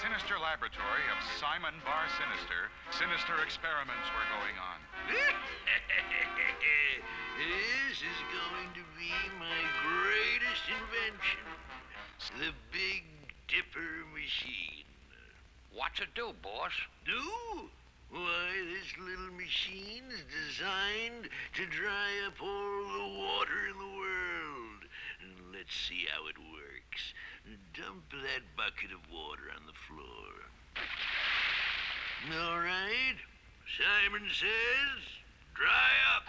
sinister laboratory of Simon Bar Sinister, sinister experiments were going on. This is going to be my greatest invention. The Big Dipper machine. What's it do, boss? Do? Why, this little machine is designed to dry up all the water in the world. Let's see how it works. Dump that bucket of water on the floor. All right. Simon says, dry up.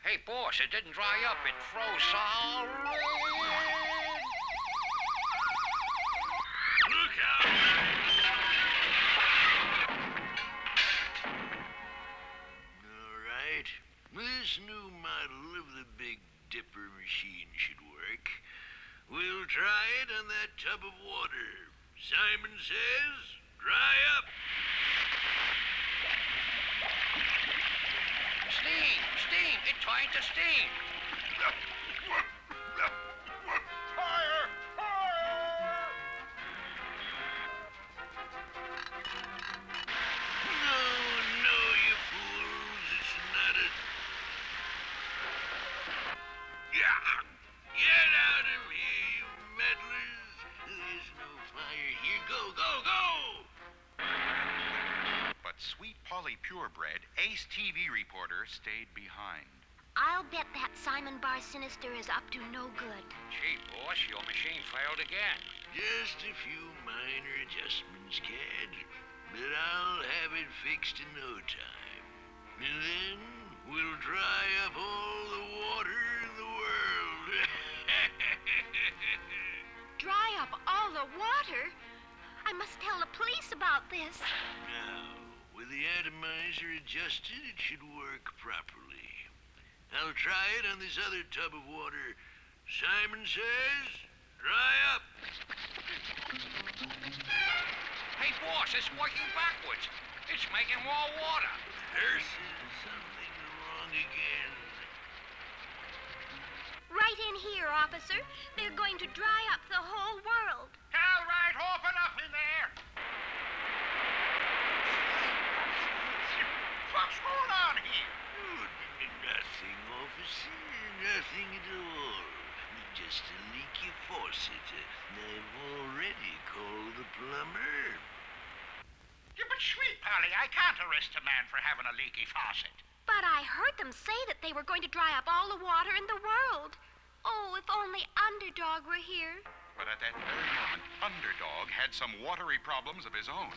Hey, boss, it didn't dry up. It froze solid. Look out! All right. This new model of the Big Dipper machine should work. We'll try it on that tub of water. Simon says, dry up. Steam! It turned to steam! Fire! No, you fools. It's not a... Yeah! Get out of here, you meddlers. There's no fire here. Go! But Sweet Polly Purebred, ace TV reporter, stayed behind. I'll bet that Simon Bar Sinister is up to no good. Gee, boss, your machine failed again. Just a few minor adjustments, Cad. But I'll have it fixed in no time. And then we'll dry up all the water in the world. Dry up all the water? I must tell the police about this. Now, with the atomizer adjusted, it should work properly. I'll try it on this other tub of water. Simon says, dry up. Hey, boss, it's working backwards. It's making more water. There's something wrong again. Right in here, officer. They're going to dry up the whole world. All right, open up in there. What's going on here? Nothing, officer. Nothing at all. Just a leaky faucet. I've already called the plumber. Yeah, but sweet Polly, I can't arrest a man for having a leaky faucet. But I heard them say that they were going to dry up all the water in the world. Oh, if only Underdog were here. But at that very moment, Underdog had some watery problems of his own.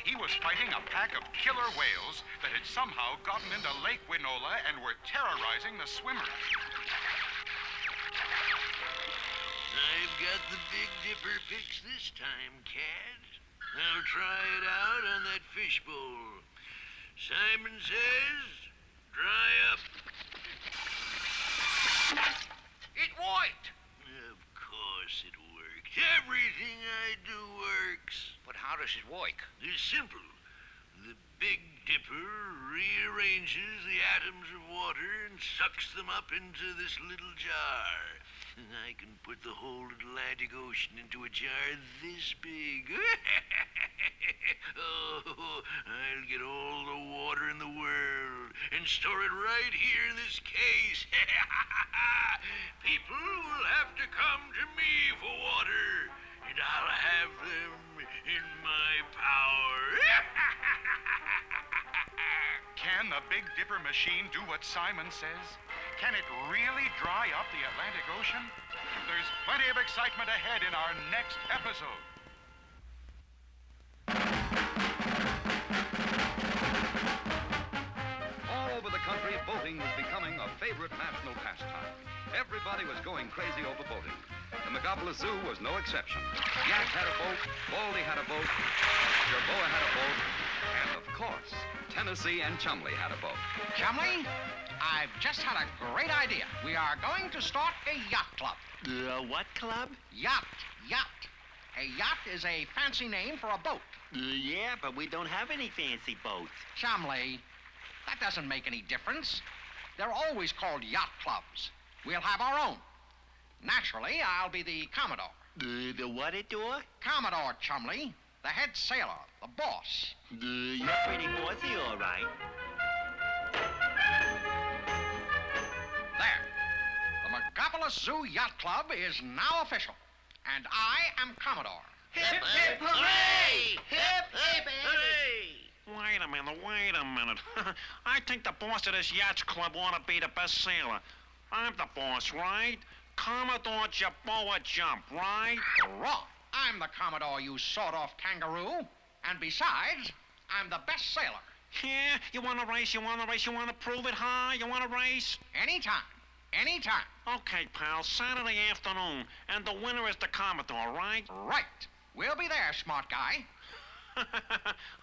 He was fighting a pack of killer whales that had somehow gotten into Lake Winola and were terrorizing the swimmers. I've got the Big Dipper fixed this time, Cad. I'll try it out on that fishbowl. Simon says, dry up. It worked. Of course it worked. Everything I do works. But how does it work? It's simple. The Big Dipper rearranges the atoms of water and sucks them up into this little jar. And I can put the whole Atlantic Ocean into a jar this big. Oh, I'll get all the water in the world and store it right here in this case. People will have to come to me for water, and I'll have them in my power. Can the Big Dipper machine do what Simon says? Can it really dry up the Atlantic Ocean? There's plenty of excitement ahead in our next episode. All over the country, boating was becoming a favorite national pastime. Everybody was going crazy over boating. The Megalopolis Zoo was no exception. Yacht had a boat, Baldy had a boat, Jerboa had a boat, and of course, Tennessee and Chumley had a boat. Chumley, I've just had a great idea. We are going to start a yacht club. What club? Yacht. A yacht is a fancy name for a boat. Yeah, but we don't have any fancy boats. Chumley, that doesn't make any difference. They're always called yacht clubs. We'll have our own. Naturally, I'll be the Commodore. The what-a-door? Commodore Chumley, the head sailor, the boss. You're pretty bossy, all right. There. The Megapolis Zoo Yacht Club is now official. And I am Commodore. Hip, hip, hooray! Hip, hip, hooray! Wait a minute. I think the boss of this yacht club ought to be the best sailor. I'm the boss, right? Commodore Jaboa Jump, right? Wrong. I'm the Commodore, you sawed-off kangaroo. And besides, I'm the best sailor. Yeah, you want to race, you want to prove it, huh? You want to race? Anytime. Okay, pal, Saturday afternoon, and the winner is the Commodore, right? Right. We'll be there, smart guy.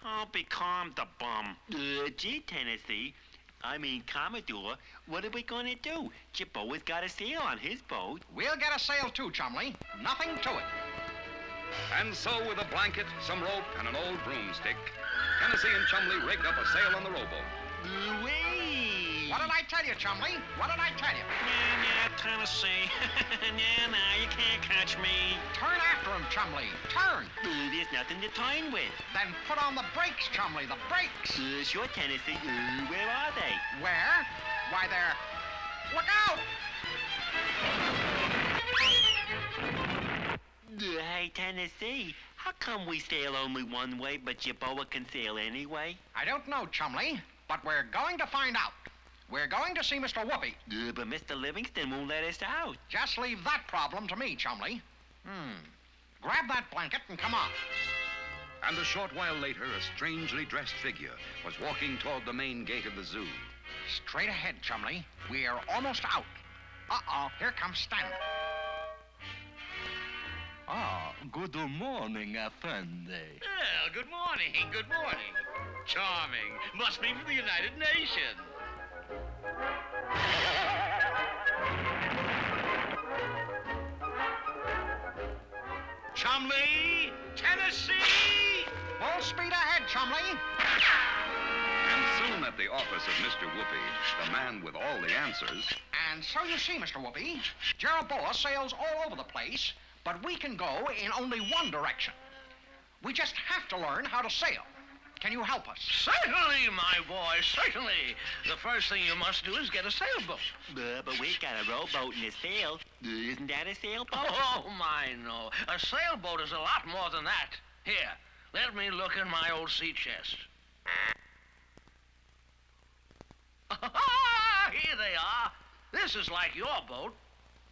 I'll be calm, the bum. Gee, Tennessee. Commodore, what are we gonna do? Jaboa's got a sail on his boat. We'll get a sail too, Chumley. Nothing to it. And so, with a blanket, some rope, and an old broomstick, Tennessee and Chumley rigged up a sail on the rowboat. Wait! What did I tell you, Chumley? What did I tell you? Yeah, Tennessee. Nah, you can't catch me. Turn after him, Chumley. Turn. There's nothing to turn with. Then put on the brakes, Chumley, the brakes. Sure, Tennessee. Where are they? Where? Why, they're... Look out! Hey, Tennessee, how come we sail only one way, but Jaboa can sail anyway? I don't know, Chumley, but we're going to find out. We're going to see Mr. Whoopi. But Mr. Livingston won't let us out. Just leave that problem to me, Chumley. Grab that blanket and come on. And a short while later, a strangely dressed figure was walking toward the main gate of the zoo. Straight ahead, Chumley. We're almost out. Uh-oh, here comes Stanley. Good morning, Effendi. Well, good morning. Charming. Must be from the United Nations. Chumley, Tennessee! Full speed ahead, Chumley. And soon at the office of Mr. Whoopi, the man with all the answers, And so you see, Mr. Whoopi, Jeroboam sails all over the place, but we can go in only one direction. We just have to learn how to sail. Can you help us? Certainly, my boy, certainly. The first thing you must do is get a sailboat. But we got a rowboat and a sail. Isn't that a sailboat? Oh, my, no. A sailboat is a lot more than that. Here, let me look in my old sea chest. Here they are. This is like your boat,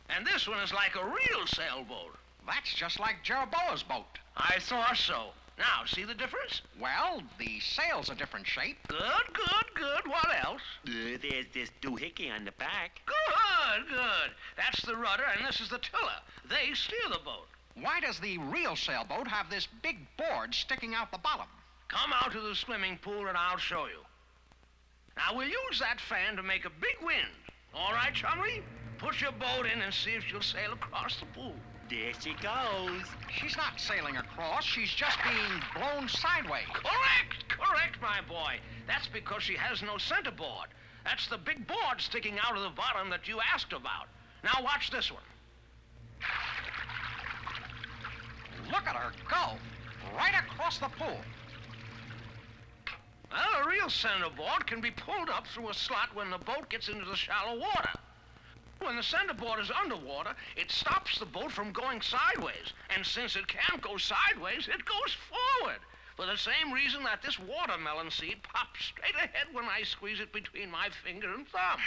and this one is like a real sailboat. That's just like Jeroboam's boat. I thought so. Now, see the difference? Well, the sail's a different shape. Good. What else? There's this doohickey on the back. Good. That's the rudder, and this is the tiller. They steer the boat. Why does the real sailboat have this big board sticking out the bottom? Come out to the swimming pool, and I'll show you. Now, we'll use that fan to make a big wind. All right, Chumley? Push your boat in and see if she'll sail across the pool. There she goes. She's not sailing across. She's just being blown sideways. Correct, my boy. That's because she has no centerboard. That's the big board sticking out of the bottom that you asked about. Now watch this one. Look at her go. Right across the pool. Well, a real centerboard can be pulled up through a slot when the boat gets into the shallow water. When the centerboard is underwater, it stops the boat from going sideways. And since it can't go sideways, it goes forward. For the same reason that this watermelon seed pops straight ahead when I squeeze it between my finger and thumb.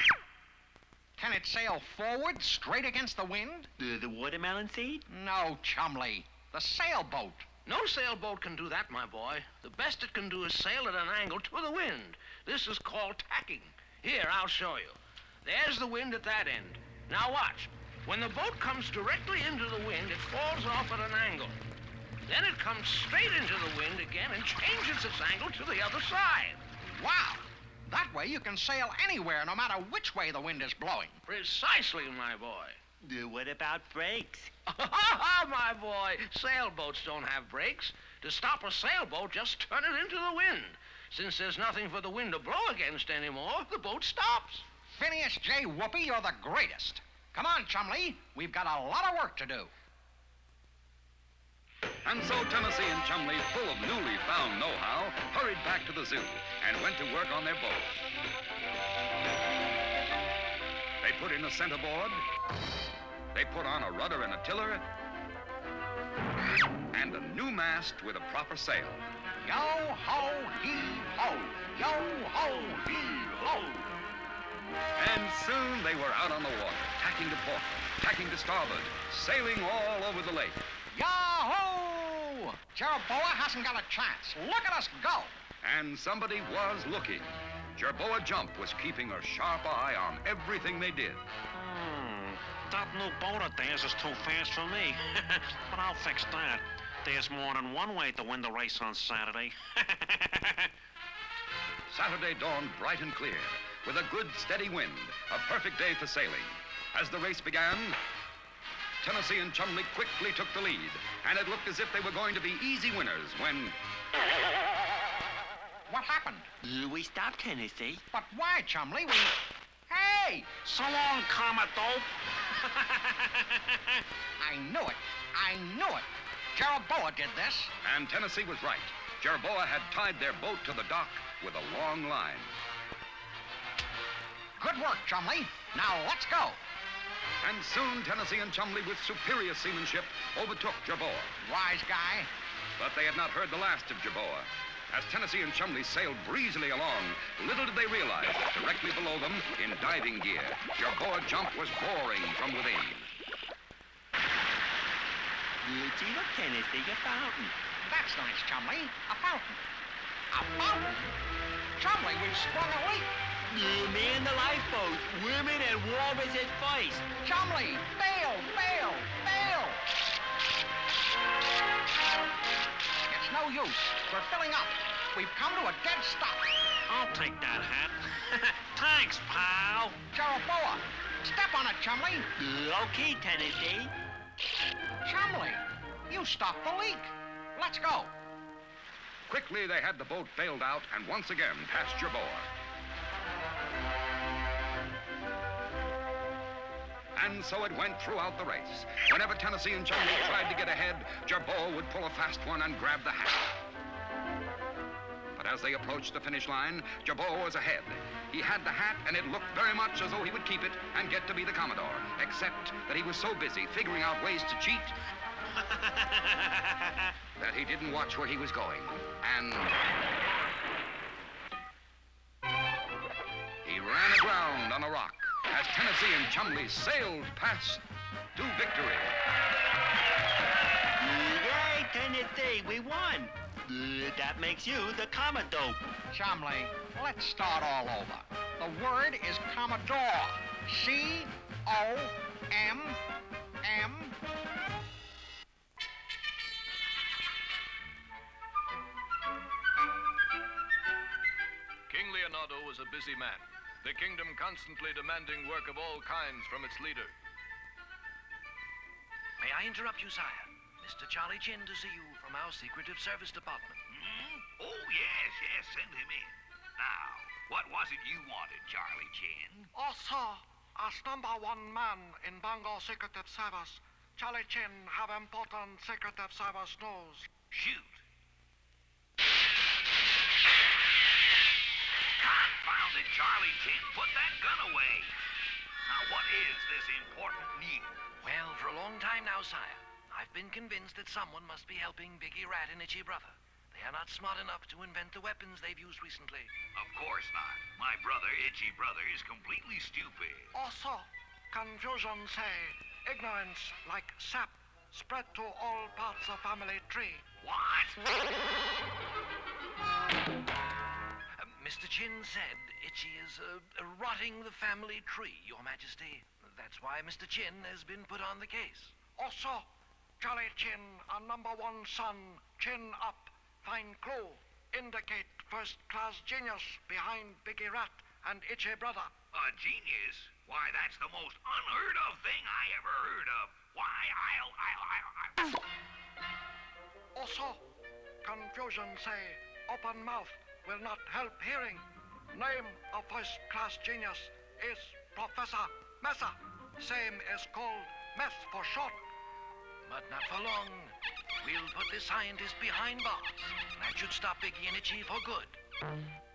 Can it sail forward, straight against the wind? The watermelon seed? No, Chumley. The sailboat. No sailboat can do that, my boy. The best it can do is sail at an angle to the wind. This is called tacking. Here, I'll show you. There's the wind at that end. Now watch. When the boat comes directly into the wind, it falls off at an angle. Then it comes straight into the wind again and changes its angle to the other side. Wow. That way you can sail anywhere, no matter which way the wind is blowing. Precisely, my boy. What about brakes? My boy, sailboats don't have brakes. To stop a sailboat, just turn it into the wind. Since there's nothing for the wind to blow against anymore, the boat stops. Phineas J. Whoopi, you're the greatest. Come on, Chumley. We've got a lot of work to do. And so Tennessee and Chumley, full of newly found know-how, hurried back to the zoo and went to work on their boat. They put in a centerboard, they put on a rudder and a tiller, and a new mast with a proper sail. Yo-ho-hee-ho! Yo-ho-hee-ho! And soon they were out on the water, tacking to port, tacking to starboard, sailing all over the lake. Yahoo! Jeroboa hasn't got a chance. Look at us go! And somebody was looking. Jerboa Jump was keeping a sharp eye on everything they did. That new boat of theirs is too fast for me. But I'll fix that. There's more than one way to win the race on Saturday. Saturday dawned bright and clear, with a good, steady wind, a perfect day for sailing. As the race began, Tennessee and Chumley quickly took the lead, and it looked as if they were going to be easy winners when... What happened? We stopped, Tennessee. But why, Chumley? Hey! So long, Commodore. I knew it. I knew it. Jeroboa did this. And Tennessee was right. Jerboa had tied their boat to the dock with a long line. Good work, Chumley. Now let's go. And soon Tennessee and Chumley, with superior seamanship, overtook Jerboa. Wise guy. But they had not heard the last of Jerboa. As Tennessee and Chumley sailed breezily along, little did they realize that directly below them, in diving gear, Jerboa Jump was roaring from within. Gee, look, Tennessee, a fountain. That's nice, Chumley. A fountain. A fountain? Chumley, we've sprung a leak. Man the lifeboat. Women and walrus at first. Chumley, bail, bail, bail. It's no use. We're filling up. We've come to a dead stop. I'll take that hat. Thanks, pal. Jeroboa, step on it, Chumley. Okay, Tennessee. Chumley, you stopped the leak. Let's go. Quickly, they had the boat bailed out and once again passed Jerboa. And so it went throughout the race. Whenever Tennessee and Chumley tried to get ahead, Jerboa would pull a fast one and grab the hat. But as they approached the finish line, Jerboa was ahead. He had the hat, and it looked very much as though he would keep it and get to be the Commodore, except that he was so busy figuring out ways to cheat that he didn't watch where he was going. And he ran aground on a rock as Tennessee and Chumley sailed past to victory. Yay, Tennessee, we won. That makes you the Commodore. Chumley, let's start all over. The word is Commodore. C-O-M-M. King Leonardo was a busy man, the kingdom constantly demanding work of all kinds from its leader. May I interrupt you, sire? Mr. Charlie Chin to see you from our Secretive Service Department. Oh, yes, send him in. Now, what was it you wanted, Charlie Chin? Oh, sir, as number one man in Bengal Secretive Service, Charlie Chin have important Secretive Service news. Shoot. Confounded Charlie Chin, put that gun away. Now, what is this important news? Well, for a long time now, sire, I've been convinced that someone must be helping Biggie Rat and Itchy Brother. They are not smart enough to invent the weapons they've used recently. Of course not. My brother, Itchy Brother, is completely stupid. Oh, sir, confusion say, ignorance like sap spread to all parts of family tree. What? Mr. Chin said Itchy is rotting the family tree, Your Majesty. That's why Mr. Chin has been put on the case. Oh, sir, Charlie Chin, a number one son, chin up. Find clue. Indicate first-class genius behind Biggie Rat and Itchy Brother. A genius? Why, that's the most unheard of thing I ever heard of. Why, I'll... Also, confusion say, open mouth will not help hearing. Name of first-class genius is Professor Mesa. Same is called Mess for short. But not for long. We'll put the scientist behind bars. That should stop Biggie and Itchy for good.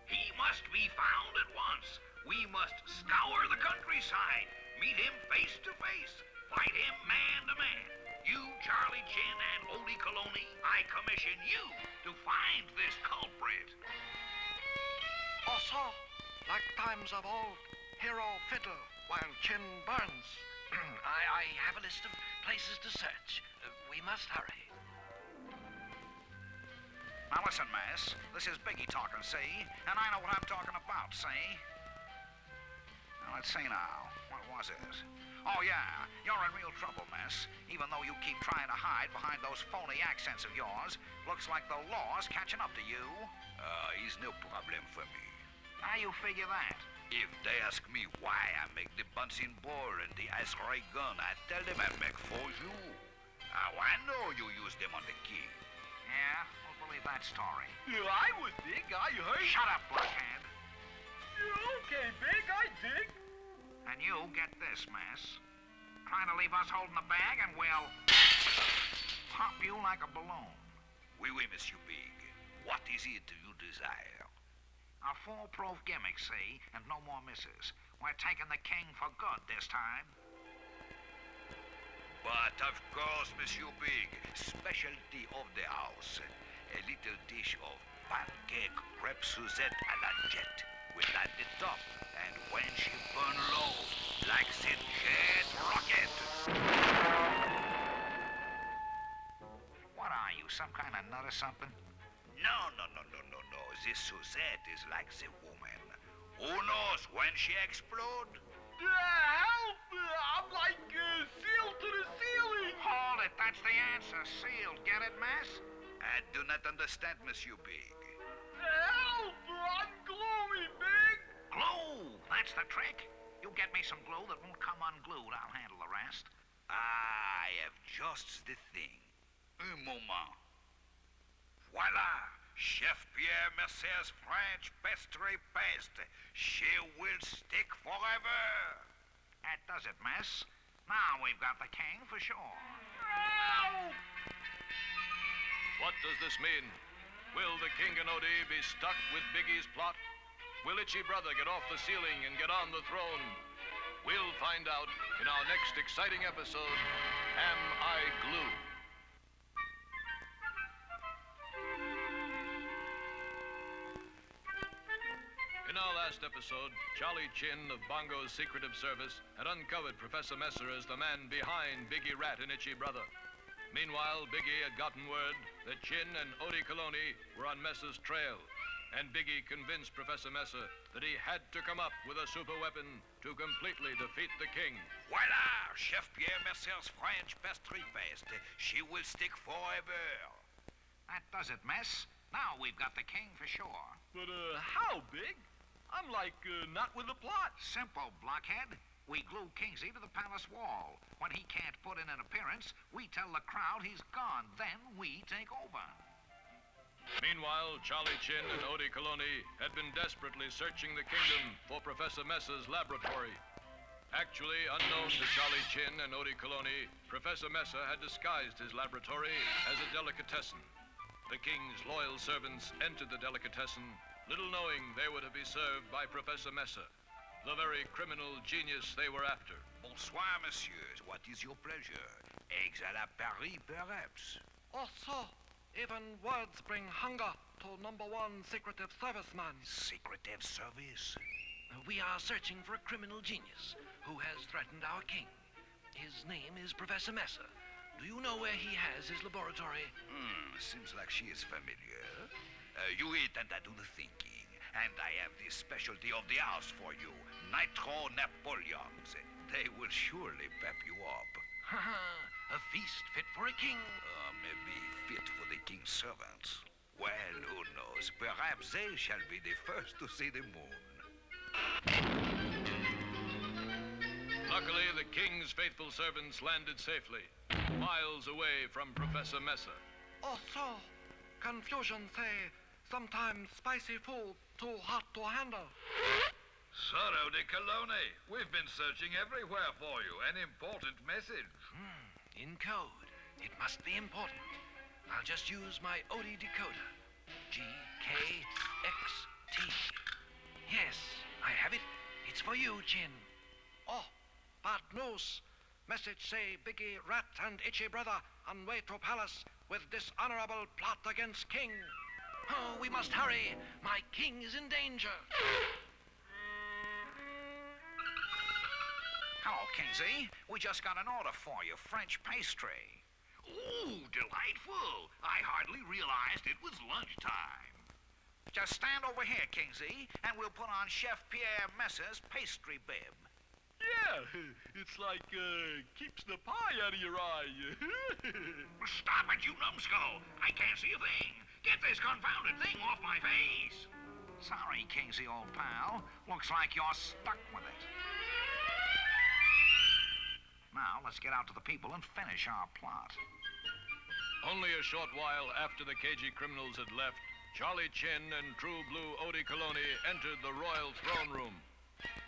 He must be found at once. We must scour the countryside, meet him face to face, fight him man to man. You, Charlie Chin, and Odie Coloni, I commission you to find this culprit. Also, like times of old, hero fiddle while Chin burns. I have a list of places to search. We must hurry. Now listen, miss. This is Biggie talking, see? And I know what I'm talking about, see? Now, let's see now. What was it? Oh, yeah. You're in real trouble, miss. Even though you keep trying to hide behind those phony accents of yours, looks like the law's catching up to you. It's no problem for me. How you figure that? If they ask me why I make the Bunsen ball and the ice ray gun, I tell them I make for you. I know you use them on the king. Yeah? Won't believe that story. I would dig. I heard. Shut up, blockhead. Okay, Big, I dig. And you get this, miss. Trying to leave us holding the bag and we'll pop you like a balloon. Oui, Monsieur Big. What is it you desire? A foolproof gimmick, see? And no more misses. We're taking the king for good this time. But of course, Monsieur Big, specialty of the house. A little dish of pancake crepe Suzette à la jet with at the top. And when she burn low, like the jet rocket. What are you, some kind of nut or something? No. This Suzette is like the woman. Who knows when she explode? Help! I'm like sealed to the ceiling. Hold it, that's the answer. Sealed. Get it, miss? I do not understand, Monsieur Big. Help! I'm gloomy, Big. Glue! That's the trick. You get me some glue that won't come unglued. I'll handle the rest. I have just the thing. Un moment. Voila! Chef Pierre Mercer's French pastry paste. She will stick forever. That does it, miss. Now we've got the king for sure. Ow! What does this mean? Will the King and Odie be stuck with Biggie's plot? Will Itchy Brother get off the ceiling and get on the throne? We'll find out in our next exciting episode, Am I Glue? In our last episode, Charlie Chin of Bongo's Secretive Service had uncovered Professor Messer as the man behind Biggie Rat and Itchy Brother. Meanwhile, Biggie had gotten word that Chin and Odie Coloni were on Messer's trail, and Biggie convinced Professor Messer that he had to come up with a super weapon to completely defeat the king. Voila! Chef Pierre Mercer's French pastry paste. She will stick forever. That does it, miss. Now we've got the king for sure. But how, Big? I'm like not with the plot. Simple, blockhead. We glue Kingsley to the palace wall. When he can't put in an appearance, we tell the crowd he's gone. Then we take over. Meanwhile, Charlie Chin and Odie Coloni had been desperately searching the kingdom for Professor Messer's laboratory. Actually, unknown to Charlie Chin and Odie Coloni, Professor Messer had disguised his laboratory as a delicatessen. The king's loyal servants entered the delicatessen, little knowing they were to be served by Professor Messer, the very criminal genius they were after. Bonsoir, messieurs. What is your pleasure? Eggs à la Paris, perhaps? Also, even words bring hunger to number one secretive serviceman. Secretive service? We are searching for a criminal genius who has threatened our king. His name is Professor Messer. Do you know where he has his laboratory? Seems like she is familiar. You eat and I do the thinking. And I have the specialty of the house for you. Nitro Napoleons. They will surely pep you up. A feast fit for a king. Maybe fit for the king's servants. Well, who knows? Perhaps they shall be the first to see the moon. Luckily, the king's faithful servants landed safely, miles away from Professor Messer. Also, confusion say sometimes spicy food too hot to handle. Sir Odie Coloni, we've been searching everywhere for you. An important message. In code. It must be important. I'll just use my Odie decoder. GKXT. Yes, I have it. It's for you, Chin. Oh, bad news. Message say Biggie Rat and Itchy Brother on way to palace with dishonorable plot against king. Oh, we must hurry. My king is in danger. Hello, Kingsy. We just got an order for you, French pastry. Ooh, delightful. I hardly realized it was lunchtime. Just stand over here, Kingsy, and we'll put on Chef Pierre Messer's pastry bib. Yeah, it's like, keeps the pie out of your eye. Stop it, you numbskull. I can't see a thing. Get this confounded thing off my face. Sorry, Kingsy, old pal. Looks like you're stuck with it. Now, let's get out to the people and finish our plot. Only a short while after the cagey criminals had left, Charlie Chin and True Blue Odie Coloni entered the royal throne room.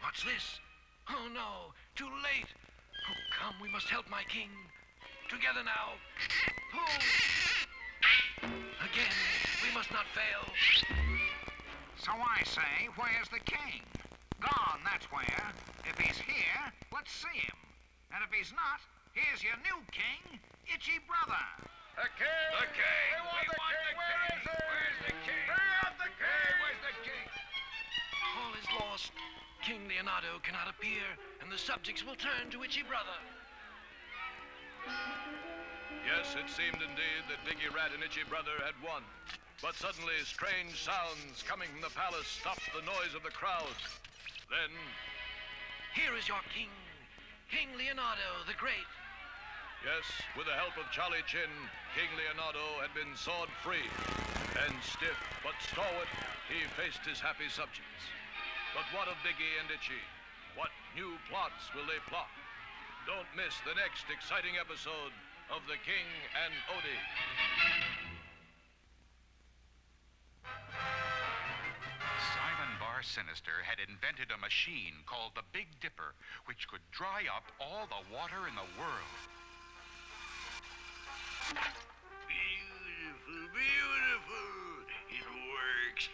What's this? Oh, no. Too late. Oh, come, we must help my king. Together now. Pull. Again, we must not fail. So I say, where's the king? Gone, that's where. If he's here, let's see him. And if he's not, here's your new king, Itchy Brother. The king! The king! We want the king! Where is he? Where's the king? Bring out the king! Where's the king? All is lost. King Leonardo cannot appear, and the subjects will turn to Itchy Brother. Yes, it seemed indeed that Biggie Rat and Itchy Brother had won. But suddenly, strange sounds coming from the palace stopped the noise of the crowd. Then, Here is your king, King Leonardo the Great. yes, with the help of Charlie Chin, King Leonardo had been sword free. And stiff but stalwart, he faced his happy subjects. But what of Biggie and Itchy? What new plots will they plot? Don't miss the next exciting episode of The King and Odie. Simon Bar Sinister had invented a machine called the Big Dipper, which could dry up all the water in the world. Beautiful, beautiful. It works.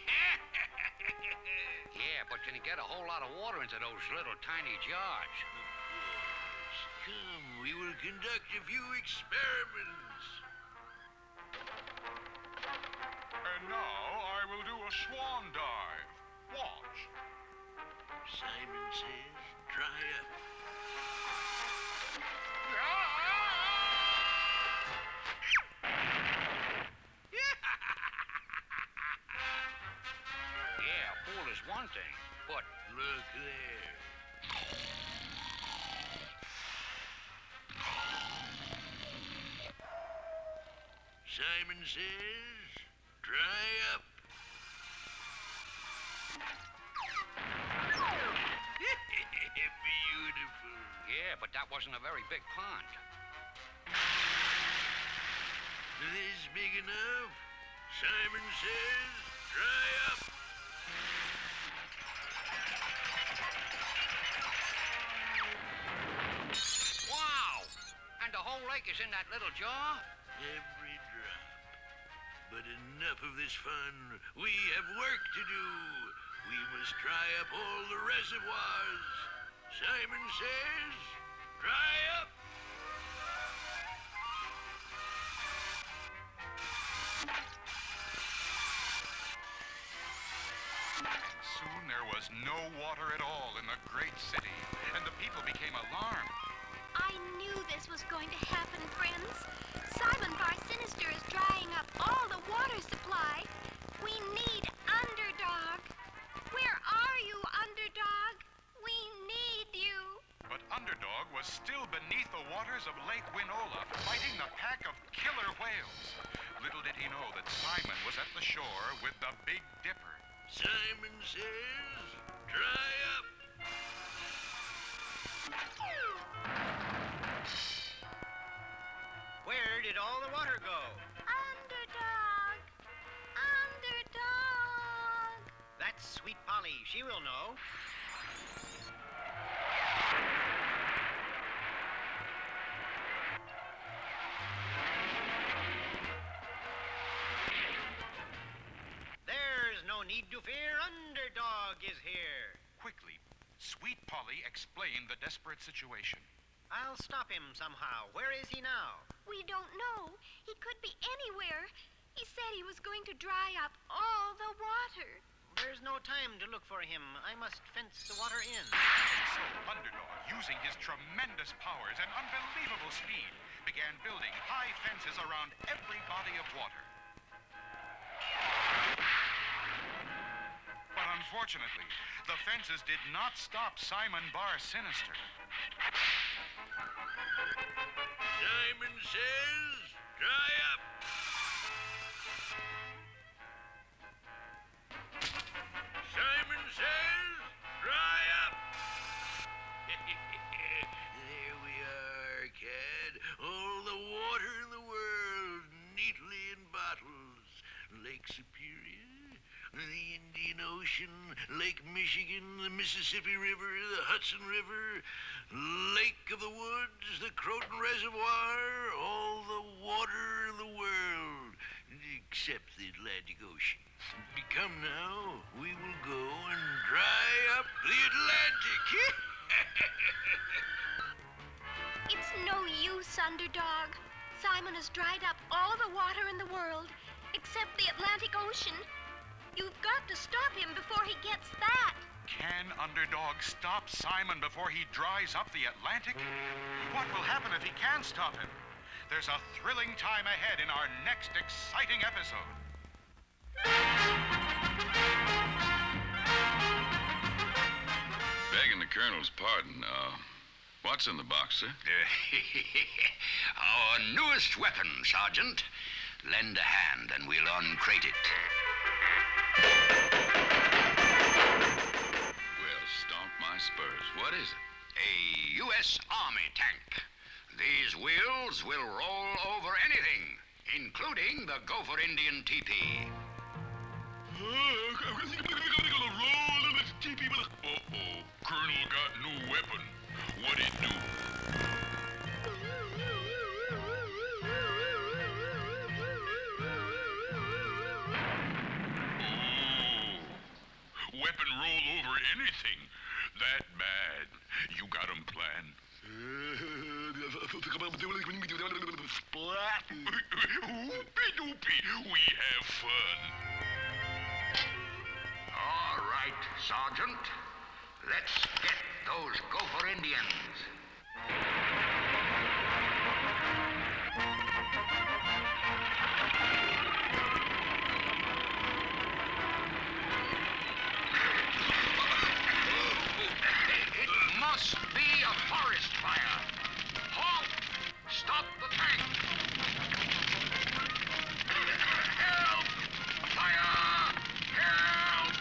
Yeah, but can you get a whole lot of water into those little tiny jars? Come, we will conduct a few experiments. And now I will do a swan dive. Watch. Simon says, dry up. Yeah, a pool is one thing, but Look there. Simon says, dry up. Beautiful. yeah, but that wasn't a very big pond. This big enough? Simon says, dry up. Wow! And the whole lake is in that little jar? Every drop. But enough of this fun. We have work to do. We must dry up all the reservoirs. Simon says, dry up. And soon there was no water at all in the great city, and the people became alarmed. I knew this was going to happen, friends. Simon Bar Sinister is drying up all the water supply. We need Underdog. Where are you, Underdog? We need you. But Underdog was still beneath the waters of Lake Winola, fighting the pack of killer whales. Little did he know that Simon was at the shore with the Big Dipper. Simon says, dry up. Where did all the water go? Underdog. Underdog. That's Sweet Polly. She will know. need to fear. Underdog is here. Quickly, Sweet Polly explained the desperate situation. I'll stop him somehow. Where is he now? We don't know. He could be anywhere. He said he was going to dry up all the water. There's no time to look for him. I must fence the water in. So Underdog, using his tremendous powers and unbelievable speed, began building high fences around every body of water. But unfortunately, the fences did not stop Simon Bar Sinister. Simon says, dry up. Simon says, dry up. There we are, Cad. All the water in the world, neatly in bottles. Lake Superior, the Indian Ocean, Lake Michigan, the Mississippi River, the Hudson River, Lake of the Woods, the Croton Reservoir, all the water in the world, except the Atlantic Ocean. Come now, we will go and dry up the Atlantic. It's no use, Underdog. Simon has dried up all the water in the world, except the Atlantic Ocean. You've got to stop him before he gets that. Can Underdog stop Simon before he dries up the Atlantic? What will happen if he can stop him? There's a thrilling time ahead in our next exciting episode. Begging the Colonel's pardon, what's in the box, sir? Our newest weapon, Sergeant. Lend a hand and we'll uncrate it. Well, stomp my spurs. What is it? A U.S. Army tank. These wheels will roll over anything, including the Gopher Indian teepee. Uh-oh, Colonel got no weapon. What'd it do? Weapon roll over anything. That bad. You got 'em planned. Whoopie-doopie. We have fun. All right, Sergeant. Let's get those Gopher Indians. It must be a forest fire. Halt! Stop the tank! Help! Fire! Help!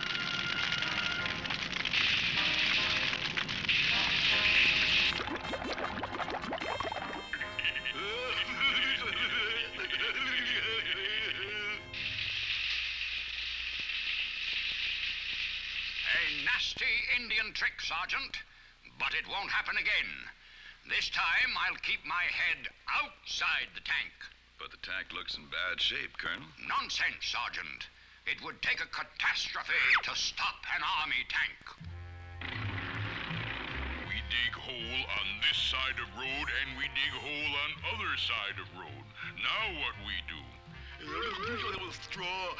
A nasty Indian trick, Sergeant, but it won't happen again. This time, I'll keep my head outside the tank. But the tank looks in bad shape, Colonel. Nonsense, Sergeant. It would take a catastrophe to stop an army tank. We dig hole on this side of road and we dig hole on other side of road. Now what we do? Straw.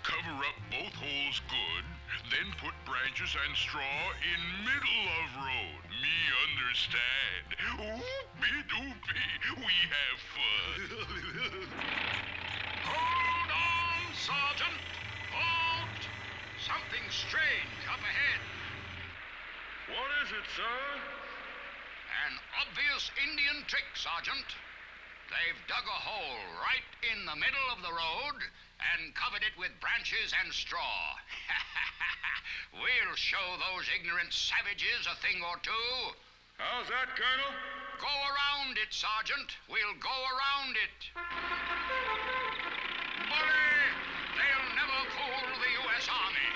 Cover up both holes good, then put branches and straw in middle of road. Me understand. Oopie-doopie, we have fun. Hold on, Sergeant. Halt! Something strange up ahead. What is it, sir? An obvious Indian trick, Sergeant. They've dug a hole right in the middle of the road and covered it with branches and straw. We'll show those ignorant savages a thing or two. How's that, Colonel? Go around it, Sergeant. We'll go around it. Bully! They'll never fool the U.S. Army.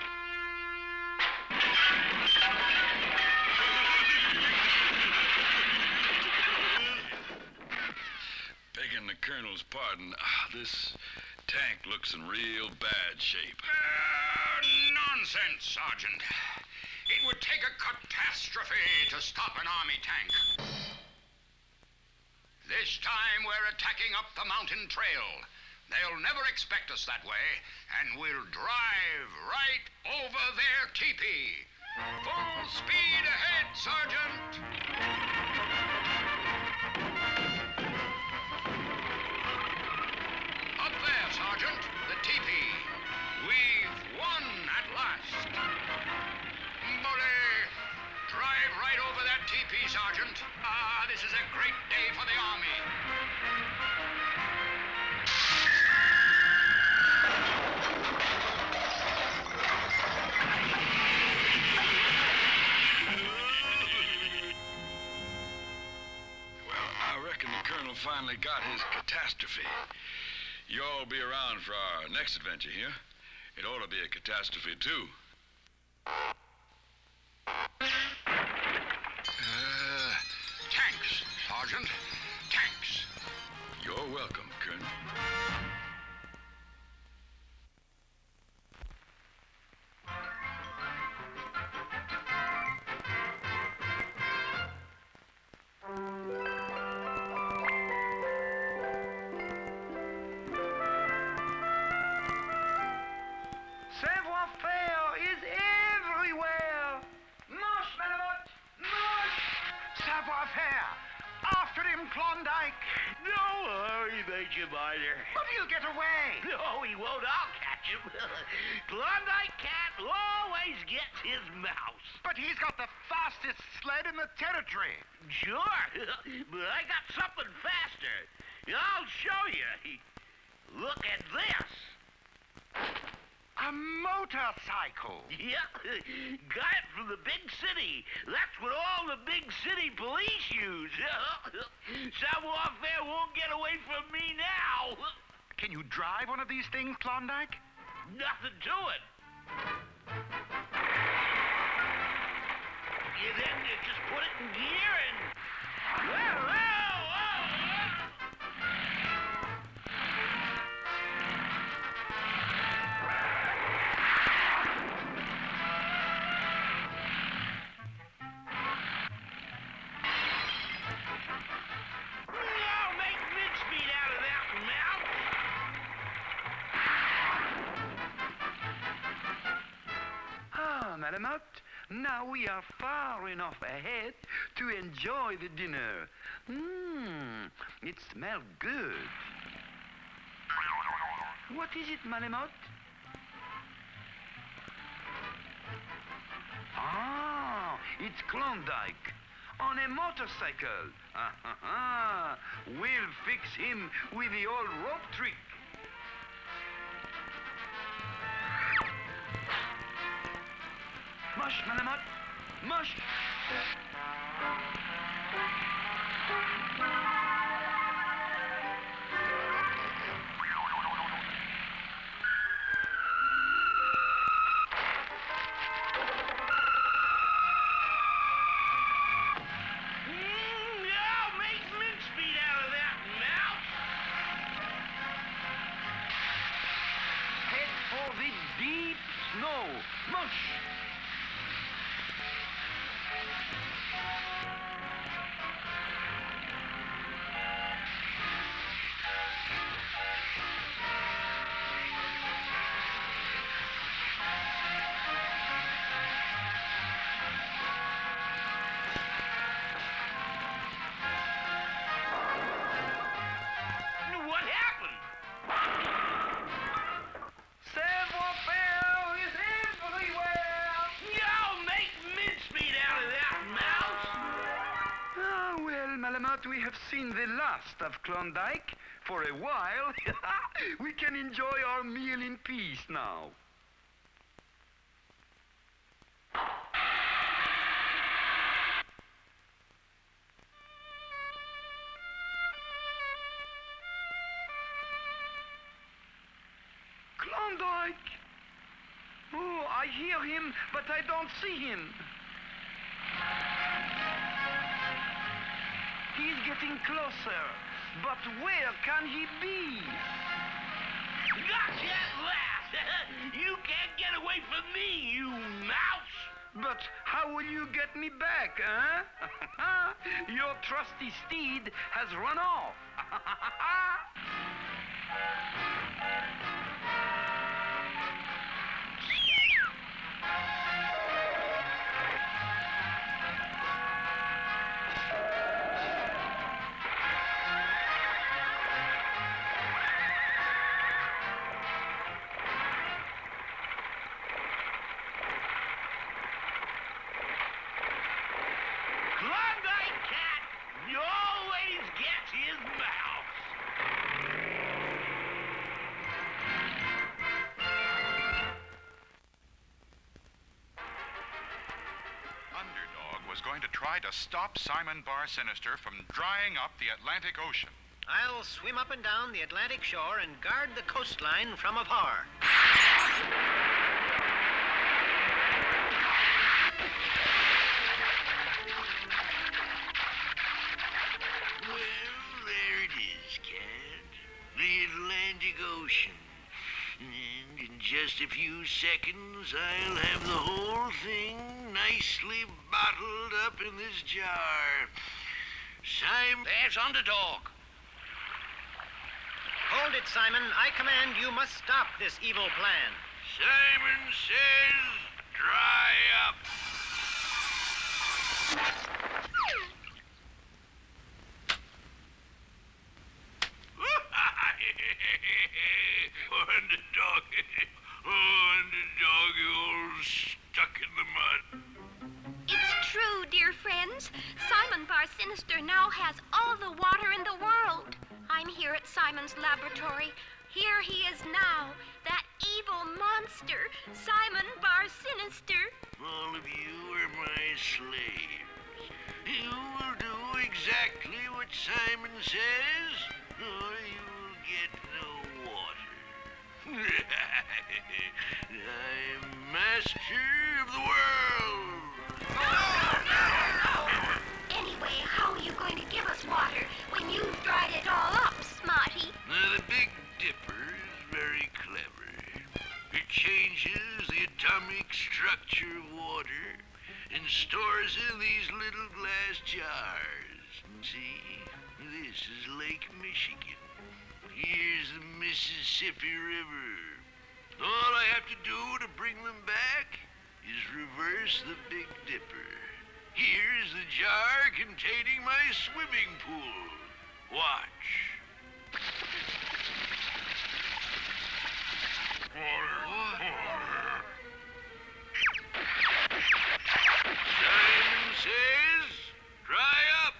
Begging the Colonel's pardon, this tank looks in real bad shape. Nonsense, Sergeant. It would take a catastrophe to stop an army tank. This time we're attacking up the mountain trail. They'll never expect us that way, and we'll drive right over their teepee. Full speed ahead, Sergeant! Up there, Sergeant, the teepee. We've won at last. Bully! Drive right over that teepee, Sergeant. This is a great day for the Army. Well, I reckon the Colonel finally got his catastrophe. You all be around for our next adventure here. It ought to be a catastrophe, too. Tanks, Sergeant. Tanks. You're welcome, Colonel. Savoir-faire is everywhere. March, Malamute, march! Savoir-faire. After him, Klondike. Don't hurry, Major Minor. But he'll get away. No, he won't. I'll catch him. Klondike Cat always gets his mouse. But he's got the fastest sled in the territory. Sure, but I got something faster. I'll show you. Look at this. A motorcycle. Yeah, got it from the big city. That's what all the big city police use. Savoir-faire won't get away from me now. Can you drive one of these things, Klondike? Nothing to it. Then you just put it in gear and... Whoa, whoa, whoa. I'll make mincemeat out of that mouth. Ah, Malamute, now we are far enough ahead to enjoy the dinner. It smells good. What is it, Malamute? Ah, it's Klondike on a motorcycle. We'll fix him with the old rope trick. Mush, Malamute, mush. I'll make mincemeat out of that mouth. Head for the deep snow. Mush. What happened? Savoir-faire is everywhere. I'll make mincemeat out of that mouth. Ah, well, Malamute, we have seen the last of Klondike for a while. We can enjoy our meal in peace now. Klondike! Oh, I hear him, but I don't see him. He's getting closer, but where can he be? me, you mouse! But how will you get me back, huh? Your trusty steed has run off. Klondike cat, you always gets his mouse. Underdog was going to try to stop Simon Bar Sinister from drying up the Atlantic Ocean. I'll swim up and down the Atlantic shore and guard the coastline from afar. Well, there it is, Cat. The Atlantic Ocean. And in just a few seconds, I'll have the whole thing nicely bottled up in this jar. Simon... There's Underdog. Hold it, Simon. I command you must stop this evil plan. Simon says, dry up. Underdog. Oh, Underdog, you're all stuck in the mud. It's true, dear friends. Simon Bar Sinister now has all the water in the world. I'm here at Simon's laboratory. Here he is now, that evil monster, Simon Bar Sinister. All of you are my slaves. You will do exactly what Simon says, or you will get no water. I'm master of the world. Anyway, how are you going to give us water when you've dried it all up, Smarty? Now, the Big Dipper is very clever. It changes the atomic structure of water and stores it in these little glass jars. See, this is Lake Michigan. Here's the Mississippi River. All I have to do to bring them back is reverse the Big Dipper. Here's the jar containing my swimming pool. Watch. Simon says, dry up.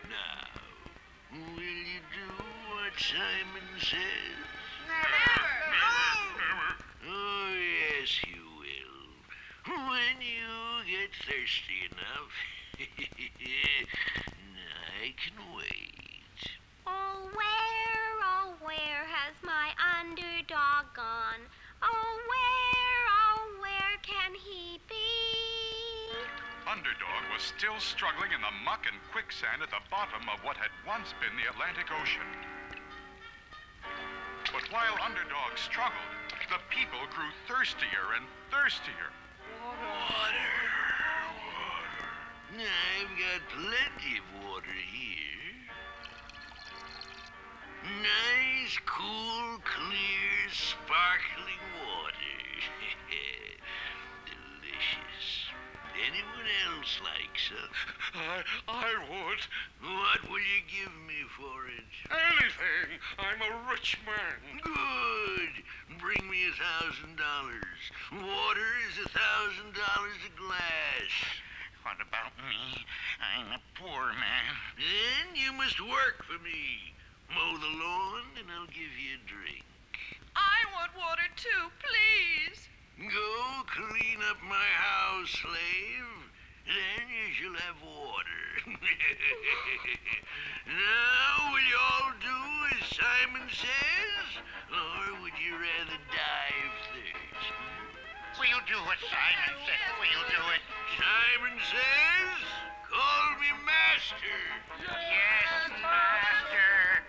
Now, will you do what Simon says? Oh, yes, you will. When you get thirsty enough. I can wait. Oh, where has my underdog gone? Oh, where can he be? Underdog was still struggling in the muck and quicksand at the bottom of what had once been the Atlantic Ocean. But while Underdog struggled, the people grew thirstier and thirstier. Water. I've got plenty of water here. Nice, cool, clear, sparkling water. Delicious. Anyone else like some? I would. What will you give me for it? Anything. I'm a rich man. Good. Bring me $1,000. Water is $1,000 a glass. What about me? I'm a poor man. Then you must work for me. Mow the lawn and I'll give you a drink. I want water too, please. Go clean up my house, slave. Then you shall have water. Now, will you all do as Simon says? Or would you rather die of thirst? We'll do what Simon said. We'll do it. Simon says, call me master. Yes, master.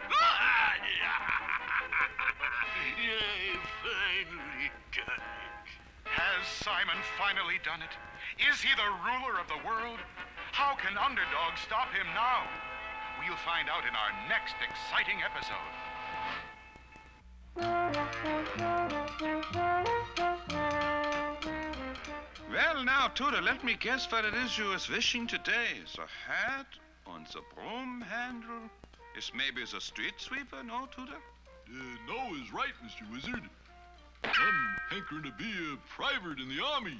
Simon finally done it? Is he the ruler of the world? How can Underdog stop him now? We'll find out in our next exciting episode. Well, now, Tudor, let me guess what it is you is wishing today. The hat on the broom handle? Is maybe the street sweeper, no, Tudor? No is right, Mr. Wizard. I'm hankering to be a private in the army.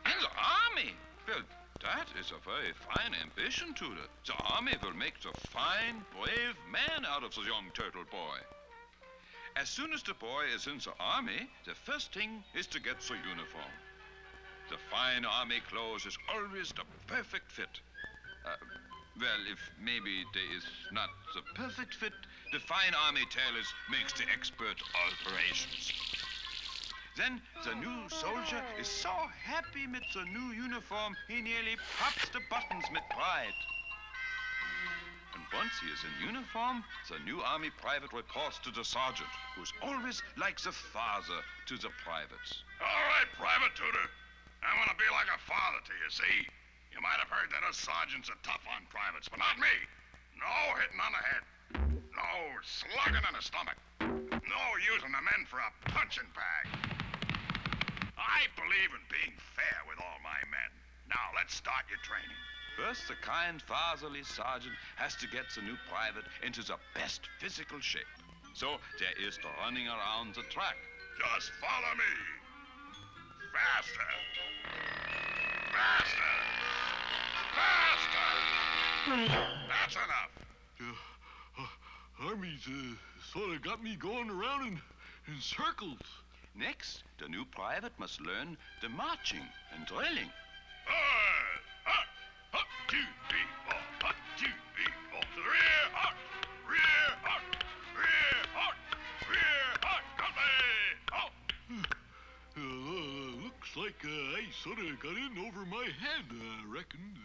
In the army? Well, that is a very fine ambition, Tudor. The army will make the fine, brave man out of the young turtle boy. As soon as the boy is in the army, the first thing is to get the uniform. The fine army clothes is always the perfect fit. Well, if maybe there is not the perfect fit, the fine army tailors makes the expert alterations. Then the new soldier is so happy with the new uniform, he nearly pops the buttons with pride. And once he is in uniform, the new army private reports to the sergeant, who's always like the father to the privates. All right, Private Tudor. I want to be like a father to you, see? You might have heard that us sergeants are tough on privates, but not me. No hitting on the head. No slugging in the stomach. No using the men for a punching bag. I believe in being fair with all my men. Now, let's start your training. First, the kind, fatherly sergeant has to get the new private into the best physical shape. So there is the running around the track. Just follow me. Faster. Faster. Faster. That's enough. Army's sort of got me going around in circles. Next, the new private must learn the marching and drilling. Two, three, four. Two, three, four. To the rear, hot. Rear, hot. Rear, hot. Rear, hot. Company. Looks like I sort of got in over my head, I reckon.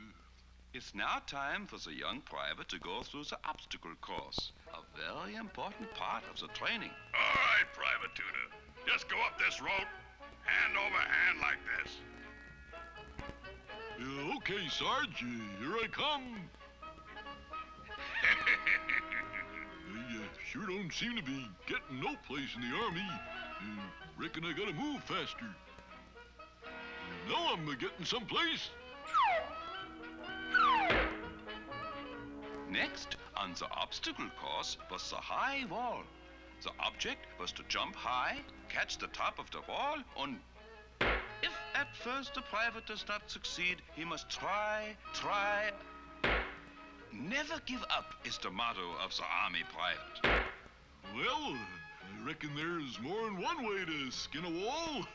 It's now time for the young private to go through the obstacle course, a very important part of the training. All right, Private Tudor. Just go up this rope, hand over hand like this. Okay, Sarge, here I come. I sure don't seem to be getting no place in the army. Reckon I gotta move faster. Now I'm getting someplace. Next, on the obstacle course, was the high wall. The object was to jump high, catch the top of the wall, and if at first the private does not succeed, he must try. Never give up is the motto of the army private. Well, I reckon there's more than one way to skin a wall.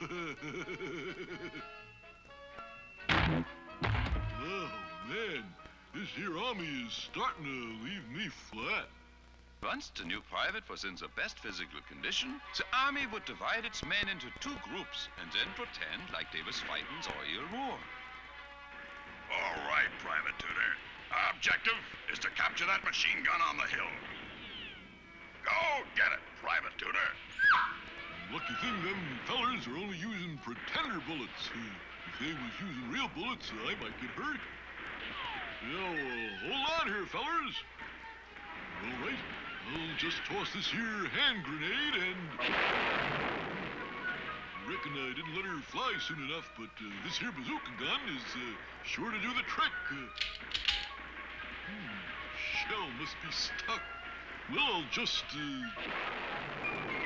Oh, man, this here army is starting to leave me flat. Once the new private was in the best physical condition, the army would divide its men into two groups and then pretend like they was fighting the real war. All right, Private Tudor. Our objective is to capture that machine gun on the hill. Go get it, Private Tudor. Lucky thing them fellers are only using pretender bullets. If they was using real bullets, I might get hurt. Now, hold on here, fellers. All right, I'll just toss this here hand grenade and... Reckon I didn't let her fly soon enough, but this here bazooka gun is sure to do the trick. Shell must be stuck. Well, I'll just...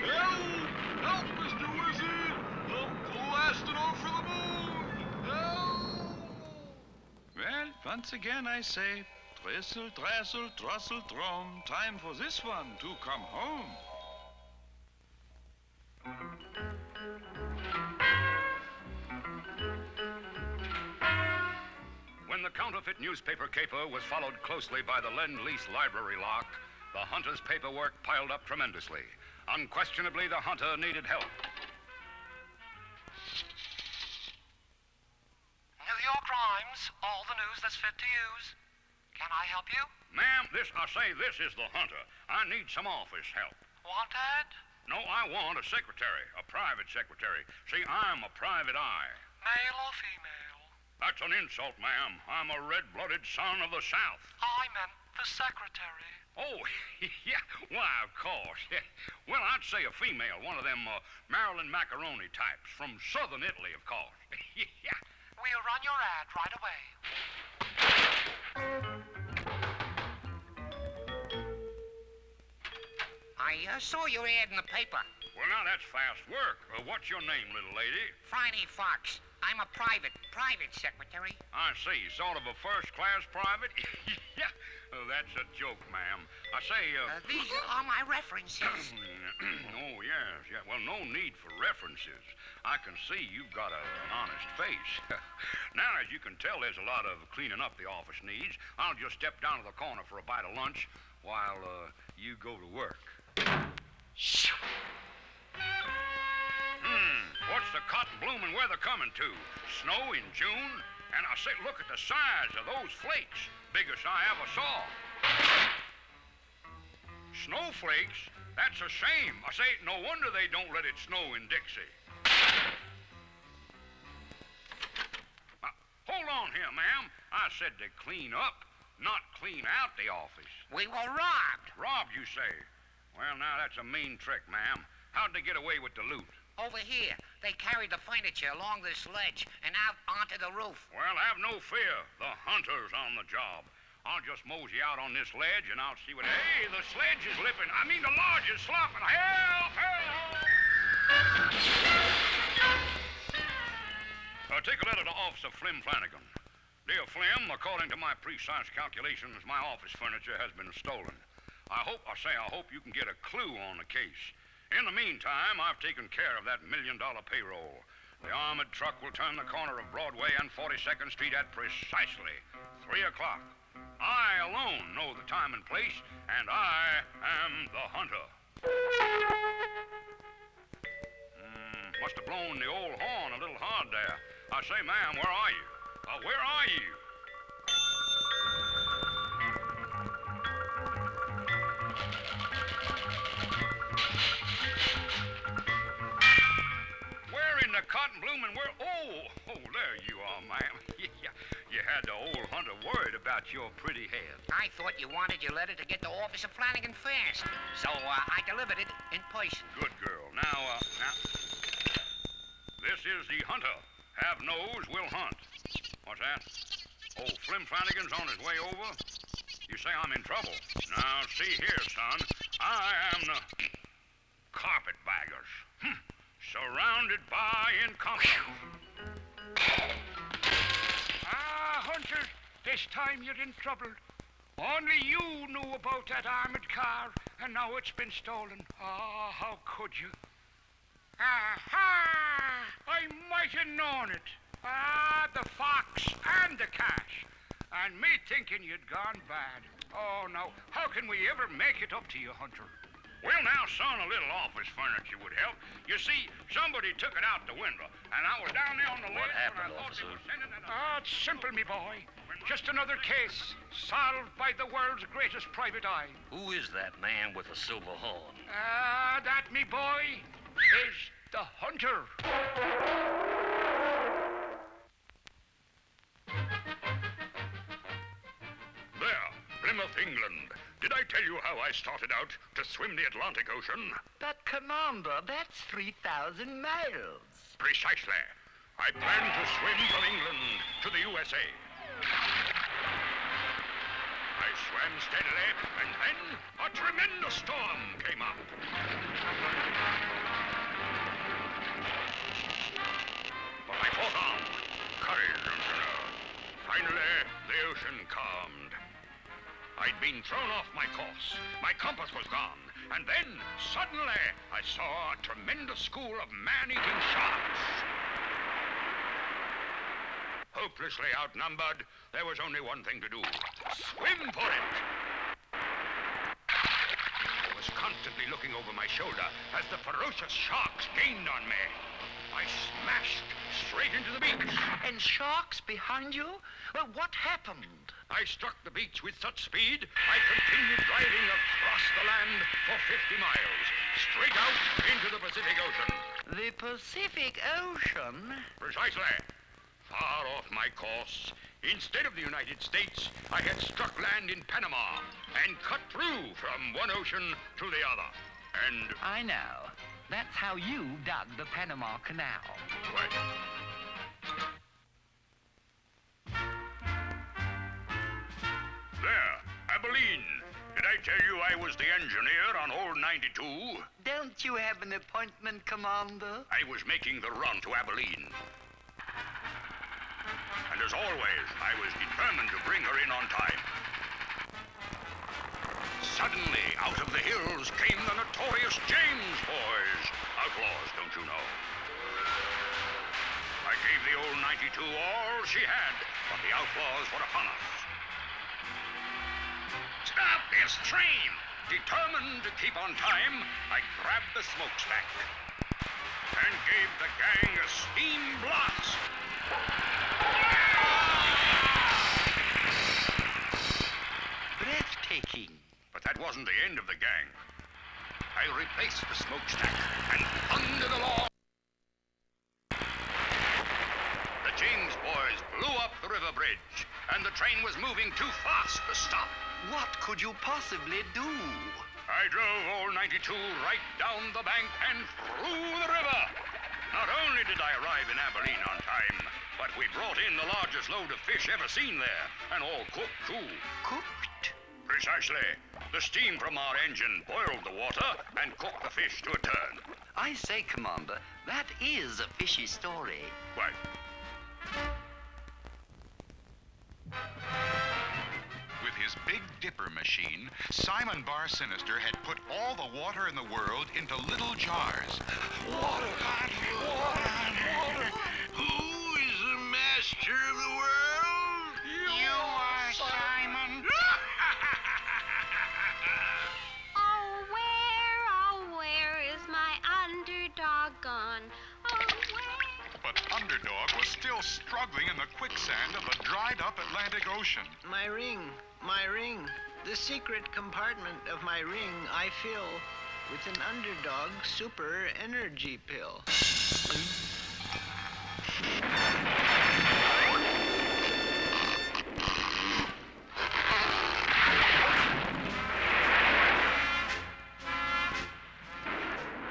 Help! Help, Mr. Wizard! I'm blasting off for the moon! Help! Well, once again I say, Dressel, drassel, drossel, drum. Time for this one to come home. When the counterfeit newspaper caper was followed closely by the Lend-Lease library lock, the hunter's paperwork piled up tremendously. Unquestionably, the hunter needed help. New York Rhymes, all the news that's fit to use. Can I help you? Ma'am, this is the hunter. I need some office help. Wanted? No, I want a secretary, a private secretary. See, I'm a private eye. Male or female? That's an insult, ma'am. I'm a red-blooded son of the South. I meant the secretary. Oh, yeah, why, of course. Yeah. Well, I'd say a female, one of them Marilyn macaroni types from southern Italy, of course. Yeah. We'll run your ad right away. I saw your ad in the paper. Well, now, that's fast work. What's your name, little lady? Friday Fox. I'm a private secretary. I see. Sort of a first-class private? Yeah. Oh, that's a joke, ma'am. I say, These are my references. Oh, yes. Yeah. Well, no need for references. I can see you've got an honest face. Now, as you can tell, there's a lot of cleaning up the office needs. I'll just step down to the corner for a bite of lunch while you go to work. What's the cotton blooming weather coming to? Snow in June? And I say, look at the size of those flakes. Biggest I ever saw. Snowflakes? That's a shame. I say, no wonder they don't let it snow in Dixie. Now, hold on here, ma'am. I said to clean up, not clean out the office. We were robbed. Robbed, you say? Well, now, that's a mean trick, ma'am. How'd they get away with the loot? Over here. They carried the furniture along this ledge and out onto the roof. Well, have no fear. The hunter's on the job. I'll just mosey out on this ledge and I'll see what... Hey, the sledge is lipping. I mean, the lodge is slopping. Help! Help! Take a letter to Officer Flim Flanagan. Dear Flim, according to my precise calculations, my office furniture has been stolen. I hope you can get a clue on the case. In the meantime, I've taken care of that $1 million payroll. The armored truck will turn the corner of Broadway and 42nd Street at precisely 3 o'clock. I alone know the time and place, and I am the hunter. Must have blown the old horn a little hard there. I say, ma'am, where are you? Where are you? Cotton blooming where? Oh, there you are, ma'am. Yeah, you had the old hunter worried about your pretty head. I thought you wanted your letter to get to Officer Flanagan fast, so I delivered it in person. Good girl. Now, this is the hunter. Have nose, will hunt. What's that? Oh, Flim Flanagan's on his way over? You say I'm in trouble. Now, see here, son. I am the carpetbaggers. Surrounded by incompetence. Hunter, this time you're in trouble. Only you knew about that armored car, and now it's been stolen. How could you? Aha! I might have known it. The fox and the cash. And me thinking you'd gone bad. Oh, no. How can we ever make it up to you, Hunter? Well, now, son, a little office furniture would help. You see, somebody took it out the window, and I was down there on the ledge. What happened, officer? It's simple, me boy. Just another case solved by the world's greatest private eye. Who is that man with the silver horn? That, me boy, is the hunter. There, Plymouth, England. Did I tell you how I started out to swim the Atlantic Ocean? But, Commander, that's 3,000 miles. Precisely. I plan to swim from England to the USA. I swam steadily, and then a tremendous storm came up. But I fought on. Courage, finally, the ocean calmed. I'd been thrown off my course. My compass was gone. And then, suddenly, I saw a tremendous school of man-eating sharks. Hopelessly outnumbered, there was only one thing to do. Swim for it! I was constantly looking over my shoulder as the ferocious sharks gained on me. I smashed straight into the beach. And sharks behind you? Well, what happened? I struck the beach with such speed, I continued driving across the land for 50 miles, Straight out into the Pacific Ocean. The Pacific Ocean? Precisely. Far off my course. Instead of the United States, I had struck land in Panama and cut through from one ocean to the other. And... I know. That's how you dug the Panama Canal. Right. There, Abilene. Did I tell you I was the engineer on hole 92? Don't you have an appointment, Commander? I was making the run to Abilene. And as always, I was determined to bring her in on time. Suddenly, out of the hills came the notorious James boys. Outlaws, don't you know? I gave the old 92 all she had, but the outlaws were upon us. Stop this train! Determined to keep on time, I grabbed the smokestack and gave the gang a steam blast. Breathtaking. But that wasn't the end of the gang. I replaced the smokestack and thundered along. The James boys blew up the river bridge, and the train was moving too fast to stop. What could you possibly do? I drove old 92 right down the bank and through the river. Not only did I arrive in Abilene on time, but we brought in the largest load of fish ever seen there, and all cooked, too. Cooked? Precisely. The steam from our engine boiled the water and cooked the fish to a turn. I say, Commander, that is a fishy story. What? With his Big Dipper machine, Simon Bar Sinister had put all the water in the world into little jars. Water! Who is the master of the world? You are, Simon. Oh, where is my underdog gone? Oh, where? But Underdog was still struggling in the quicksand of the dried-up Atlantic Ocean. My ring. The secret compartment of my ring I fill with an Underdog super energy pill.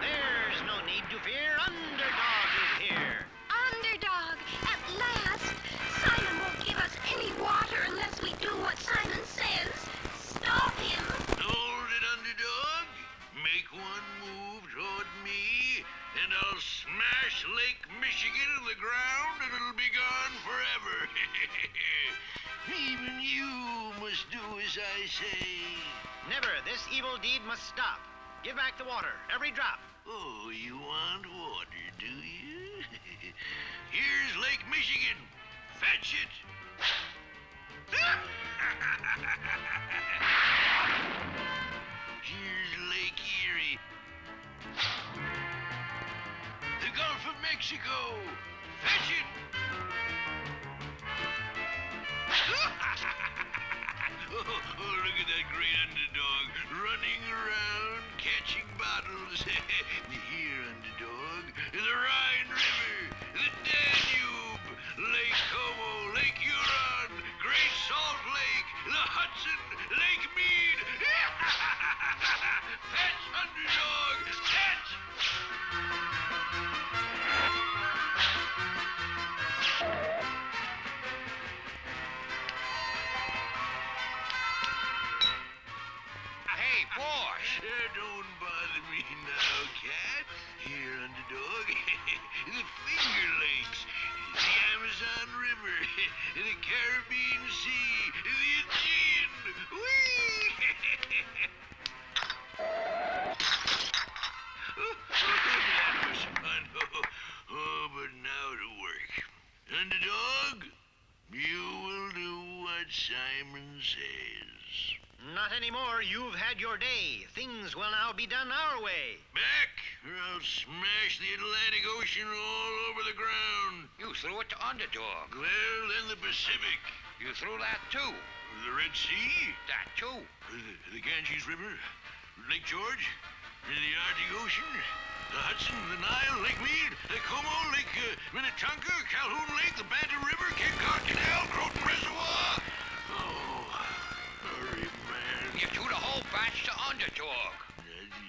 There's no need to fear. Underdog is here. Underdog, at last! Simon won't give us any water unless we do what Simon says. Stop him! Hold it, Underdog. Make one move toward me, and I'll smash Lake Michigan in the ground, and it'll be gone forever. Even you must do as I say. Never. This evil deed must stop. Give back the water. Every drop. Oh, you want water, do you? Here's Lake Michigan. Fetch it. Here's Lake Erie. The Gulf of Mexico. Fetch it. Oh, look at that great Underdog running around catching bottles. Here, Underdog, the Rhine River, the Danube, Lake Como, Lake Huron, Great Salt Lake, the Hudson, Lake Mead. Fetch, Underdog, fetch! Hey, boss! Don't bother me now, cat. Here, Underdog. The Finger Lakes, the Amazon River, the Caribbean Sea, the Aegean. Whee! That was fun. Oh, but now to work. Underdog, you will do what Simon says. Not anymore. You've had your day. Things will now be done our way. Back, or I'll smash the Atlantic Ocean all over the ground. You threw it to Underdog. Well, then the Pacific. You threw that too. The Red Sea. That too. The Ganges River. Lake George. In the Arctic Ocean, the Hudson, the Nile, Lake Mead, Lake Como, Lake Minnetonka, Calhoun Lake, the Banter River, Cape Cod Canal, Croton Reservoir. Oh, hurry, man. You threw the whole batch to Underdog. Not even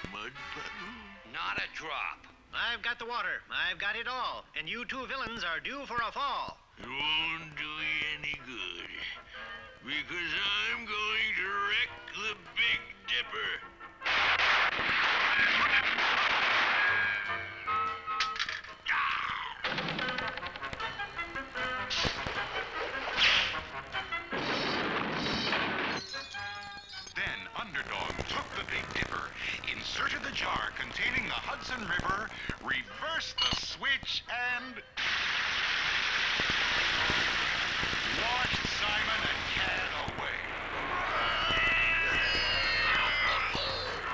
a mud puddle? Not a drop. I've got the water. I've got it all. And you two villains are due for a fall. It won't do you any good. Because I'm going to wreck the Big Dipper. Then Underdog took the Big Dipper, inserted the jar containing the Hudson River, reversed the switch, and launched Simon and Cad away.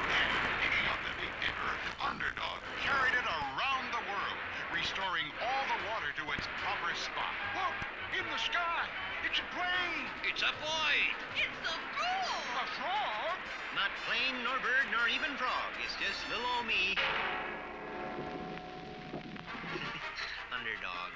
Then, picking up the Big Dipper, Underdog carried it around the world, restoring all the water to its proper spot. Look! In the sky! It's a plane! It's a void! It's a frog! A frog? Not plane, nor bird, nor even frog. It's just little old me. Underdog.